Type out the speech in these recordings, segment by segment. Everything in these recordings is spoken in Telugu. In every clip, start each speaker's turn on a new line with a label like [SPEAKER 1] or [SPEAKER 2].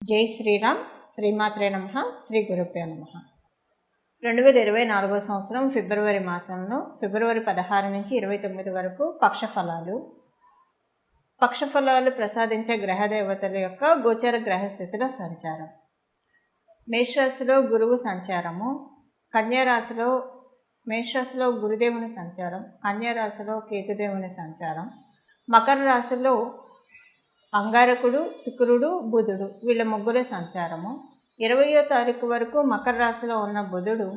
[SPEAKER 1] జై శ్రీరామ్. శ్రీమాత్రే నమః. శ్రీ గురుభ్యో నమః. 2024 సంవత్సరం ఫిబ్రవరి మాసంలో ఫిబ్రవరి 16 నుంచి 29 వరకు పక్షఫలాలు ప్రసాదించే గ్రహదేవతల యొక్క గోచర గ్రహస్థితుల సంచారం. మేషరాశిలో గురువు సంచారము, కన్యారాశిలో మేషరాశిలో గురుదేవుని సంచారం, కన్యారాశిలో కేతుదేవుని సంచారం, మకర రాశిలో అంగారకుడు, శుక్రుడు, బుధుడు వీళ్ళ ముగ్గురు సంచారము. 20వ తారీఖు వరకు మకర రాశిలో ఉన్న బుధుడు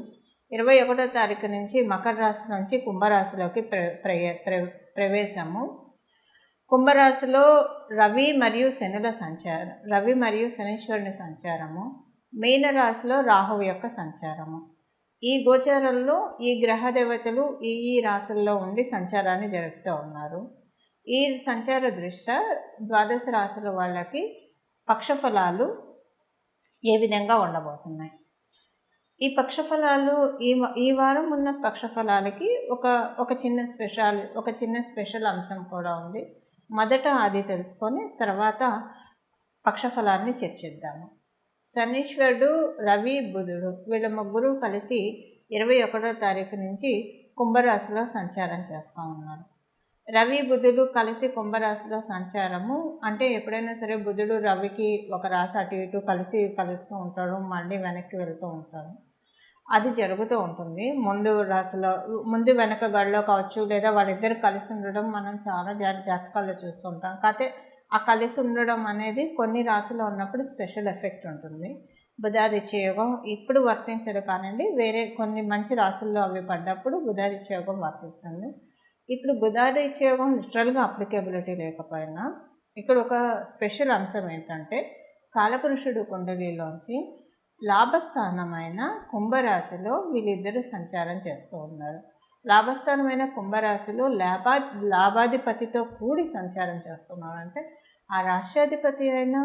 [SPEAKER 1] 21వ తారీఖు నుంచి మకర రాశి నుంచి కుంభరాశిలోకి ప్రవేశము. కుంభరాశిలో రవి మరియు శనీశ్వరుని సంచారము. మీనరాశిలో రాహువు యొక్క సంచారము. ఈ గోచారంలో ఈ గ్రహ దేవతలు ఈ రాశుల్లో ఉండి సంచారాన్ని జరుపుతూ ఉన్నారు. ఈ సంచార దృష్ట్యా ద్వాదశ రాశుల వాళ్ళకి పక్షఫలాలు ఏ విధంగా ఉండబోతున్నాయి? ఈ పక్షఫలాలు ఈ వారం ఉన్న పక్షఫలాలకి ఒక చిన్న స్పెషల్ అంశం కూడా ఉంది. మొదట అది తెలుసుకొని తర్వాత పక్షఫలాన్ని చర్చిద్దాము. శనీశ్వరుడు, రవి, బుధుడు వీళ్ళ ముగ్గురు కలిసి 21వ తారీఖు నుంచి కుంభరాశిలో సంచారం చేస్తూ ఉన్నారు. రవి బుధుడు కలిసి కుంభరాశిలో సంచారము అంటే ఎప్పుడైనా సరే బుధుడు రవికి ఒక రాశి అటు ఇటు కలుస్తూ ఉంటాడు, మళ్ళీ వెనక్కి వెళ్తూ ఉంటాడు. అది జరుగుతూ ఉంటుంది. ముందు వెనక గడిలో కావచ్చు, లేదా వాళ్ళిద్దరు కలిసి ఉండడం మనం చాలా జాతకాల్లో చూస్తుంటాం. కాకపోతే ఆ కలిసి ఉండడం అనేది కొన్ని రాశిలో ఉన్నప్పుడు స్పెషల్ ఎఫెక్ట్ ఉంటుంది. బుధాదిత్య యోగం ఇప్పుడు వర్తించదు కానండి, వేరే కొన్ని మంచి రాశుల్లో అవి పడ్డప్పుడు బుధాదిత్య యోగం వర్తిస్తుంది. ఇప్పుడు బుధాదిత్య యోగం లిటరల్గా అప్లికేబిలిటీ లేకపోయినా ఇక్కడ ఒక స్పెషల్ అంశం ఏంటంటే కాలపురుషుడు కుండలిలోంచి లాభస్థానమైన కుంభరాశిలో వీళ్ళిద్దరూ సంచారం చేస్తూ ఉన్నారు. లాభస్థానమైన కుంభరాశిలో లాభాధిపతితో కూడి సంచారం చేస్తున్నారు. అంటే ఆ రాష్ట్రాధిపతి అయిన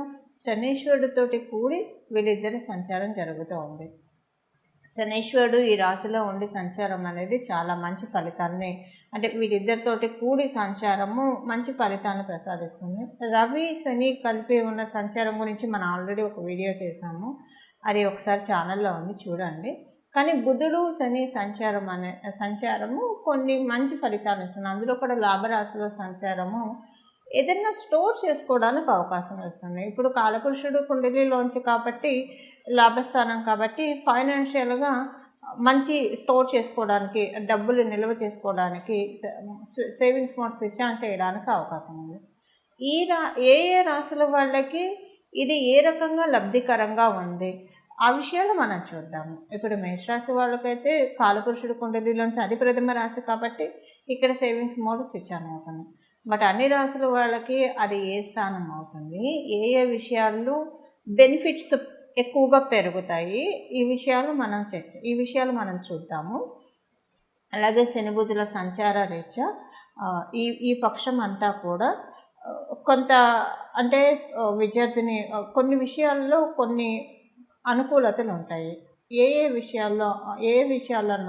[SPEAKER 1] శనీశ్వరుడితోటి కూడి వీళ్ళిద్దరి సంచారం జరుగుతూ ఉంది. శనీశ్వరుడు ఈ రాశిలో ఉండి సంచారం అనేది చాలా మంచి ఫలితాన్ని, అంటే వీళ్ళిద్దరితోటి కూడి సంచారము మంచి ఫలితాన్ని ప్రసాదిస్తుంది. రవి శని కలిపి ఉన్న సంచారం గురించి మనం ఆల్రెడీ ఒక వీడియో చేసాము, అది ఒకసారి ఛానల్లో ఉంది చూడండి. కానీ బుధుడు శని సంచారము కొన్ని మంచి ఫలితాలు ఇస్తుంది. అందులో కూడా లాభరాశిలో సంచారము ఏదైనా స్టోర్ చేసుకోవడానికి అవకాశం ఇస్తుంది. ఇప్పుడు కాలపురుషుడు కుండలిలోంచి కాబట్టి లాభస్థానం కాబట్టి ఫైనాన్షియల్గా మంచి స్టోర్ చేసుకోవడానికి, డబ్బులు నిల్వ చేసుకోవడానికి, సేవింగ్స్ మోడ్ స్విచ్ ఆన్ చేయడానికి అవకాశం ఉంది. ఏ రాశుల వాళ్ళకి ఇది ఏ రకంగా లబ్ధికరంగా ఉంది ఆ విషయాలు మనం చూద్దాము. ఇప్పుడు మేషరాశి వాళ్ళకైతే కాలపురుషుడు కుండలిలోంచి అది ప్రథమ రాశి కాబట్టి ఇక్కడ సేవింగ్స్ మోడ్ స్విచ్ ఆన్ అవుతుంది. బట్ అన్ని రాశుల వాళ్ళకి అది ఏ స్థానం అవుతుంది, ఏ విషయాల్లో బెనిఫిట్స్ ఎక్కువగా పెరుగుతాయి, ఈ విషయాలు మనం చూద్దాము. అలాగే శని బుధుల సంచార రీత్యా ఈ పక్షం అంతా కూడా కొంత అంటే విద్యార్థిని కొన్ని విషయాల్లో కొన్ని అనుకూలతలు ఉంటాయి. ఏ విషయాల్లో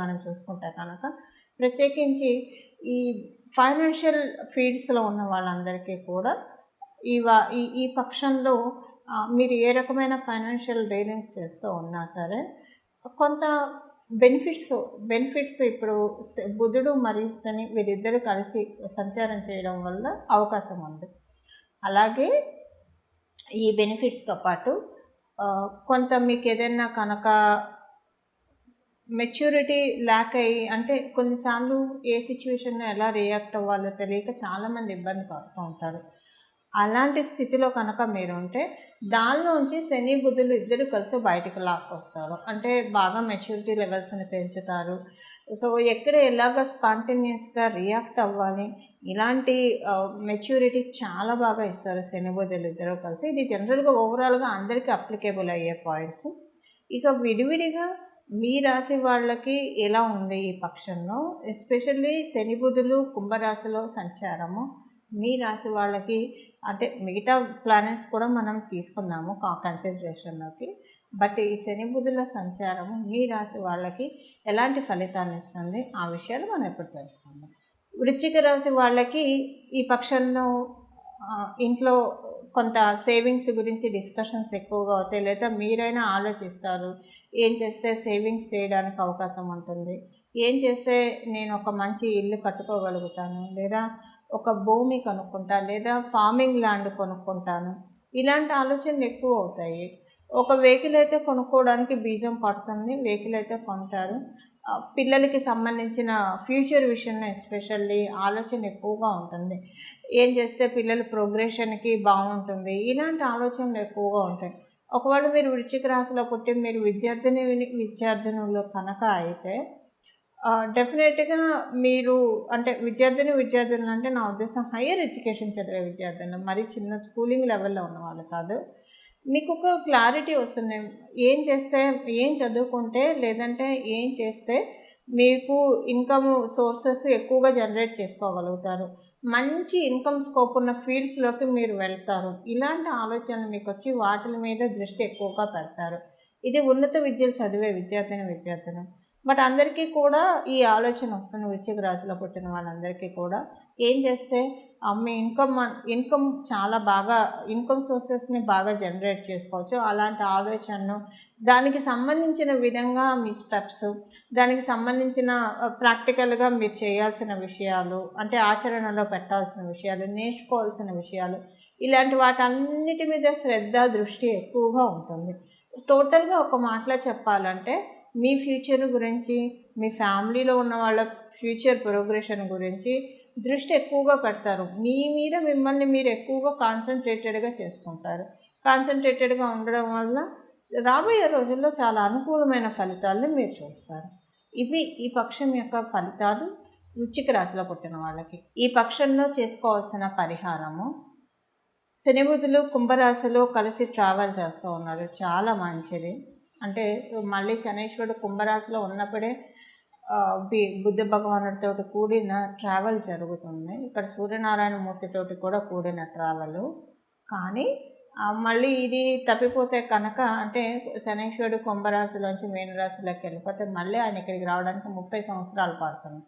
[SPEAKER 1] మనం చూసుకుంటే కనుక ప్రత్యేకించి ఈ ఫైనాన్షియల్ ఫీల్డ్స్లో ఉన్న వాళ్ళందరికీ కూడా ఈ పక్షంలో మీరు ఏ రకమైన ఫైనాన్షియల్ డీలింగ్స్ చేస్తూ ఉన్నా సరే కొంత బెనిఫిట్స్ ఇప్పుడు బుధుడు మరియు శని వీరిద్దరూ కలిసి సంచారం చేయడం వల్ల అవకాశం ఉంది. అలాగే ఈ బెనిఫిట్స్తో పాటు కొంత మీకు ఏదైనా కనుక మెచ్యూరిటీ ల్యాక్ అయ్యి, అంటే కొన్నిసార్లు ఏ సిచ్యువేషన్లో ఎలా రియాక్ట్ అవ్వాలో తెలియక చాలామంది ఇబ్బంది పడుతూ ఉంటారు. అలాంటి స్థితిలో కనుక మీరు ఉంటే దానిలోంచి శని బుధులు ఇద్దరు కలిసి బయటకు లాక్కొస్తారు. అంటే బాగా మెచ్యూరిటీ లెవెల్స్ని పెంచుతారు. సో ఎక్కడ ఎలాగ స్పాంటేనియస్గా రియాక్ట్ అవ్వాలి, ఇలాంటి మెచ్యూరిటీ చాలా బాగా ఇస్తారు శని బుధులు ఇద్దరు కలిసి. ఇది జనరల్గా ఓవరాల్గా అందరికీ అప్లికేబుల్ అయ్యే పాయింట్స్. ఇక విడివిడిగా మీ రాశి వాళ్ళకి ఎలా ఉంది ఈ పక్షంలో, ఎస్పెషల్లీ శని బుధులు కుంభరాశిలో సంచారము మీ రాశి వాళ్ళకి, అంటే మిగతా ప్లానెట్స్ కూడా మనం తీసుకున్నాము కన్సిడరేషన్లోకి, బట్ ఈ శని బుధుల సంచారము మీ రాశి వాళ్ళకి ఎలాంటి ఫలితాన్ని ఇస్తుంది ఆ విషయాలు మనం ఎప్పుడు తెలుసుకుందాం. వృశ్చిక రాశి వాళ్ళకి ఈ పక్షంలో ఇంట్లో కొంత సేవింగ్స్ గురించి డిస్కషన్స్ ఎక్కువగా అవుతాయి, లేదా మీరైనా ఆలోచిస్తారు ఏం చేస్తే సేవింగ్స్ చేయడానికి అవకాశం ఉంటుంది, ఏం చేస్తే నేను ఒక మంచి ఇల్లు కట్టుకోగలుగుతాను, లేదా ఒక భూమి కొనుక్కుంటాను, లేదా ఫార్మింగ్ ల్యాండ్ కొనుక్కుంటాను. ఇలాంటి ఆలోచనలు ఎక్కువ అవుతాయి. ఒక వెహికల్ అయితే కొనుక్కోవడానికి బీజం పడుతుంది, వెహికల్ అయితే కొంటారు. పిల్లలకి సంబంధించిన ఫ్యూచర్ విషయంలో ఎస్పెషల్లీ ఆలోచన ఎక్కువగా ఉంటుంది. ఏం చేస్తే పిల్లల ప్రోగ్రెషన్కి బాగుంటుంది, ఇలాంటి ఆలోచనలు ఎక్కువగా ఉంటాయి. ఒకవేళ మీరు వృశ్చిక రాశిలో పుట్టి మీరు విద్యార్థినులు కనుక అయితే డెఫినెట్గా మీరు అంటే విద్యార్థులు అంటే నా ఉద్దేశం హయ్యర్ ఎడ్యుకేషన్ చదివే విద్యార్థులు, మరి చిన్న స్కూలింగ్ లెవెల్లో ఉన్నవాళ్ళు కాదు. మీకు ఒక క్లారిటీ వస్తుంది ఏం చేస్తే, ఏం చదువుకుంటే, లేదంటే ఏం చేస్తే మీకు ఇన్కమ్ సోర్సెస్ ఎక్కువగా జనరేట్ చేసుకోగలుగుతారు, మంచి ఇన్కమ్ స్కోప్ ఉన్న ఫీల్డ్స్లోకి మీరు వెళ్తారు. ఇలాంటి ఆలోచనలు మీకు వచ్చి వాటి మీద దృష్టి ఎక్కువగా పెడతారు. ఇది ఉన్నత విద్యలు చదివే విద్యార్థులు. బట్ అందరికీ కూడా ఈ ఆలోచన వస్తుంది. వృశ్చిక రాశిలో పుట్టిన వాళ్ళందరికీ కూడా ఏం చేస్తే మీ ఇన్కమ్ చాలా బాగా, ఇన్కమ్ సోర్సెస్ని బాగా జనరేట్ చేసుకోవచ్చు. అలాంటి ఆలోచనను, దానికి సంబంధించిన విధంగా మీ స్టెప్స్, దానికి సంబంధించిన ప్రాక్టికల్గా మీరు చేయాల్సిన విషయాలు, అంటే ఆచరణలో పెట్టాల్సిన విషయాలు, నేర్చుకోవాల్సిన విషయాలు, ఇలాంటి వాటన్నిటి మీద శ్రద్ధ, దృష్టి ఎక్కువగా ఉంటుంది. టోటల్గా ఒక మాటలో చెప్పాలంటే మీ ఫ్యూచర్ గురించి, మీ ఫ్యామిలీలో ఉన్న వాళ్ళ ఫ్యూచర్ ప్రోగ్రెషన్ గురించి దృష్టి ఎక్కువగా పెడతారు. మీ మీద మిమ్మల్ని మీరు ఎక్కువగా కాన్సన్ట్రేటెడ్గా చేసుకుంటారు. కాన్సన్ట్రేటెడ్గా ఉండడం వల్ల రాబోయే రోజుల్లో చాలా అనుకూలమైన ఫలితాలను మీరు చూస్తారు. ఇవి ఈ పక్షం యొక్క ఫలితాలు వృశ్చిక రాశిలో పుట్టిన వాళ్ళకి. ఈ పక్షంలో చేసుకోవాల్సిన పరిహారము, శని బుధులు కుంభరాశిలో కలిసి ట్రావెల్ చేస్తూ ఉన్నారు, చాలా మంచిది. అంటే మళ్ళీ శనీశ్వరుడు కుంభరాశిలో ఉన్నప్పుడే బుద్ధ భగవానుడితో కూడిన ట్రావెల్ జరుగుతుంది. ఇక్కడ సూర్యనారాయణ మూర్తితోటి కూడా కూడిన ట్రావెల్. కానీ మళ్ళీ ఇది తప్పిపోతే కనుక, అంటే శనీశ్వరుడు కుంభరాశిలోంచి మీనరాశిలోకి వెళ్ళిపోతే మళ్ళీ ఆయన ఇక్కడికి రావడానికి 30 సంవత్సరాలు పడుతుంది.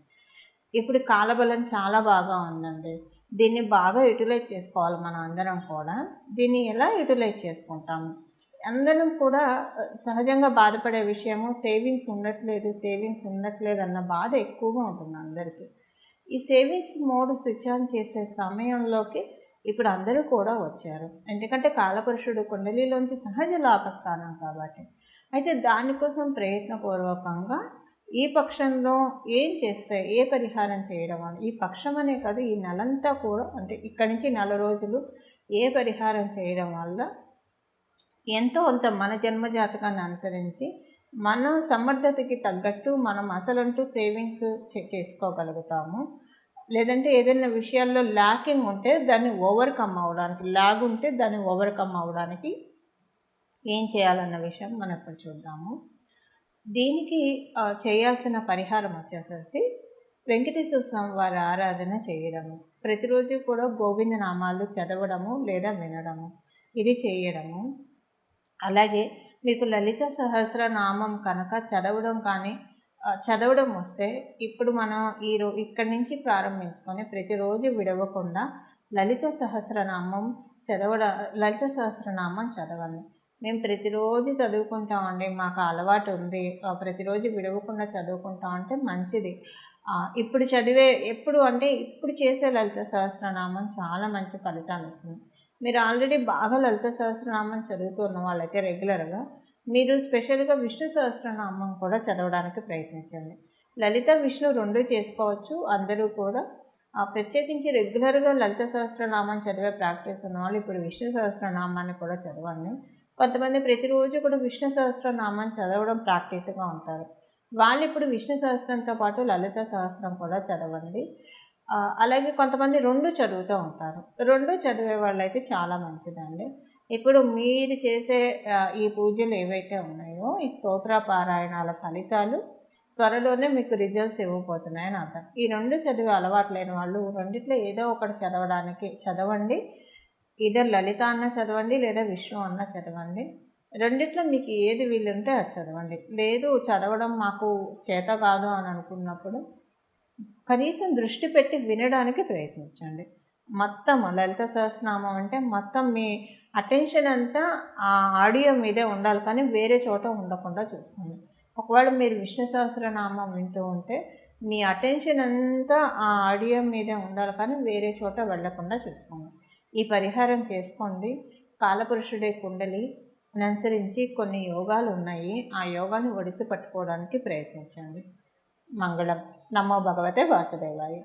[SPEAKER 1] ఇప్పుడు కాలబలం చాలా బాగా ఉందండి. దీన్ని బాగా యూటిలైజ్ చేసుకోవాలి మనం అందరం కూడా. దీన్ని ఎలా యూటిలైజ్ చేసుకుంటాము? అందరం కూడా సహజంగా బాధపడే విషయము సేవింగ్స్ ఉండట్లేదు అన్న బాధ ఎక్కువగా ఉంటుంది అందరికీ. ఈ సేవింగ్స్ మోడ్ స్విచ్ ఆన్ చేసే సమయంలోకి ఇప్పుడు అందరూ కూడా వచ్చారు. ఎందుకంటే కాలపురుషుడు కుండలిలోంచి సహజ లాభస్థానం కాబట్టి. అయితే దానికోసం ప్రయత్నపూర్వకంగా ఈ పక్షంలో ఏం చేస్తే, ఏ పరిహారం చేయడం వల్ల, ఈ పక్షం అనే కాదు ఈ నెలంతా కూడా, అంటే ఇక్కడి నుంచి 4 రోజులు ఏ పరిహారం చేయడం వల్ల ఎంతో అంత మన జన్మజాతకాన్ని అనుసరించి మన సమర్థతకి తగ్గట్టు మనం అసలంటూ సేవింగ్స్ చేసుకోగలుగుతాము. లేదంటే ఏదైనా విషయాల్లో ల్యాకింగ్ ఉంటే దాన్ని ఓవర్కమ్ అవ్వడానికి ఏం చేయాలన్న విషయం మనం ఇప్పుడు చూద్దాము. దీనికి చేయాల్సిన పరిహారం వచ్చేసేసి వెంకటేశ్వర స్వామి వారి ఆరాధన చేయడము, ప్రతిరోజు కూడా గోవింద నామాలు చదవడము లేదా వినడము, ఇది చేయడము. అలాగే మీకు లలిత సహస్రనామం కనుక చదవడం వస్తే ఇప్పుడు మనం ఇక్కడి నుంచి ప్రారంభించుకొని ప్రతిరోజు విడవకుండా లలిత సహస్రనామం చదవండి. మేము ప్రతిరోజు చదువుకుంటామండి, మాకు అలవాటు ఉంది, ప్రతిరోజు విడవకుండా చదువుకుంటాం అంటే మంచిది. ఇప్పుడు చేసే లలిత సహస్రనామం చాలా మంచి ఫలితాలు ఇస్తుంది. మీరు ఆల్రెడీ బాగా లలిత సహస్రనామం చదువుతున్న వాళ్ళైతే రెగ్యులర్గా మీరు స్పెషల్గా విష్ణు సహస్రనామం కూడా చదవడానికి ప్రయత్నించండి. లలిత విష్ణు 2 చేసుకోవచ్చు అందరూ కూడా. ప్రత్యేకించి రెగ్యులర్గా లలిత సహస్రనామం చదివే ప్రాక్టీస్ ఉన్నవాళ్ళు ఇప్పుడు విష్ణు సహస్రనామాన్ని కూడా చదవండి. కొంతమంది ప్రతిరోజు కూడా విష్ణు సహస్రనామం చదవడం ప్రాక్టీస్గా ఉంటారు, వాళ్ళు ఇప్పుడు విష్ణు సహస్రంతో పాటు లలిత సహస్రం కూడా చదవండి. అలాగే కొంతమంది 2 చదువుతూ ఉంటారు, 2 చదివే వాళ్ళైతే చాలా మంచిదండి. ఇప్పుడు మీరు చేసే ఈ పూజలు ఏవైతే ఉన్నాయో ఈ స్తోత్ర పారాయణాల ఫలితాలు త్వరలోనే మీకు రిజల్ట్స్ ఇవ్వబోతున్నాయని అర్థం. ఈ 2 చదివే అలవాటు లేని వాళ్ళు రెండిట్లో ఏదో ఒకటి చదవండి. ఇద్దరు లలిత అన్న చదవండి లేదా విష్ణు అన్న చదవండి. రెండిట్లో మీకు ఏది వీలుంటే అది చదవండి. లేదు చదవడం మాకు చేత కాదు అని అనుకున్నప్పుడు కనీసం దృష్టి పెట్టి వినడానికి ప్రయత్నించండి. మొత్తం లలిత సహస్రనామం అంటే మొత్తం మీ అటెన్షన్ అంతా ఆ ఆడియో మీదే ఉండాలి, కానీ వేరే చోట ఉండకుండా చూసుకోండి. ఒకవేళ మీరు విష్ణు సహస్రనామం వింటూ ఉంటే మీ అటెన్షన్ అంతా ఆ ఆడియో మీదే ఉండాలి, కానీ వేరే చోట వెళ్ళకుండా చూసుకోండి. ఈ పరిహారం చేసుకోండి. కాలపురుషుడే కుండలి అనుసరించి కొన్ని యోగాలు ఉన్నాయి, ఆ యోగాన్ని ఒడిసి పట్టుకోవడానికి ప్రయత్నించండి. మంగళం. నమో భగవతే వాసుదేవాయ.